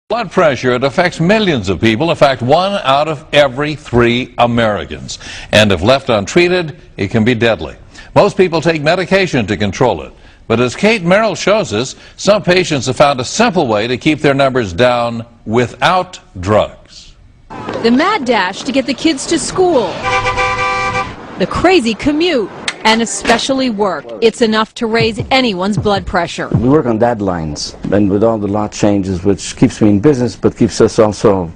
Blood pressure, it affects millions of people. In fact, 1 out of every 3 Americans. And if left untreated, it can be deadly. Most people take medication to control it. But as Kate Merrill shows us, some patients have found a simple way to keep their numbers down without drugs. The mad dash to get the kids to school. The crazy commute. And especially work. It's enough to raise anyone's blood pressure. We work on deadlines, and with all the law changes, which keeps me in business, but keeps us also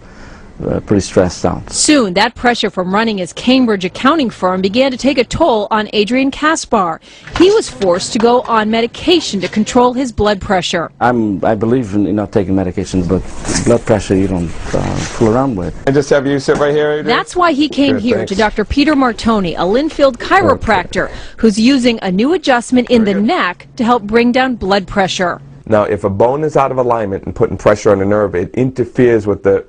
pretty stressed out. Soon, that pressure from running his Cambridge accounting firm began to take a toll on Adrian Kaspar. He was forced to go on medication to control his blood pressure. I believe in not taking medications, but blood pressure you don't fool around with. And just have you sit right here, Adrian? That's why he came here to Dr. Peter Martoni, a Linfield chiropractor, who's using a new adjustment in the neck to help bring down blood pressure. Now, if a bone is out of alignment and putting pressure on a nerve, it interferes with the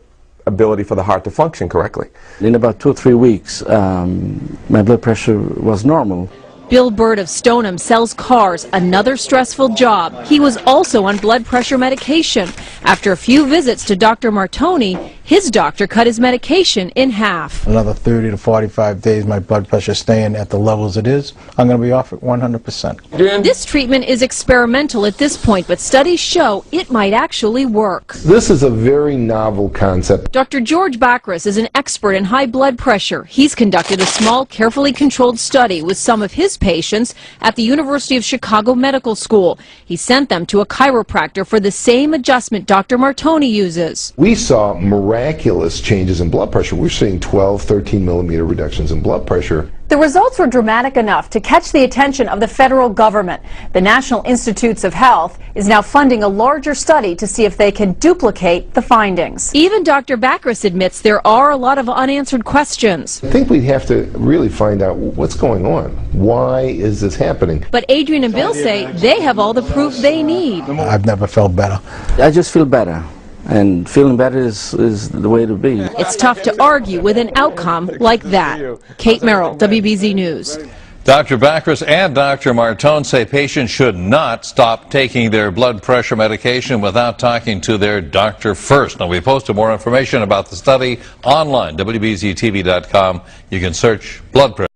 ability for the heart to function correctly. In about 2 or 3 weeks, my blood pressure was normal. Bill Bird of Stoneham sells cars, another stressful job. He was also on blood pressure medication. After a few visits to Dr. Martoni, his doctor cut his medication in half. Another 30 to 45 days, my blood pressure staying at the levels it is, I'm going to be off at 100%. This treatment is experimental at this point, but studies show it might actually work. This is a very novel concept. Dr. George Bacris is an expert in high blood pressure. He's conducted a small, carefully controlled study with some of his patients at the University of Chicago Medical School. He sent them to a chiropractor for the same adjustment Dr. Martoni uses. We saw miraculous changes in blood pressure. We're seeing 12, 13 millimeter reductions in blood pressure. The results were dramatic enough to catch the attention of the federal government. The National Institutes of Health is now funding a larger study to see if they can duplicate the findings. Even Dr. Bacris admits there are a lot of unanswered questions. I think we'd have to really find out what's going on. Why is this happening? But Adrian and Bill say they have all the proof they need. I've never felt better. I just feel better. And feeling better is the way to be. It's tough to argue with an outcome like that. Kate Merrill, WBZ News. Dr. Bacris and Dr. Martone say patients should not stop taking their blood pressure medication without talking to their doctor first. Now, we posted more information about the study online, WBZTV.com. You can search blood pressure.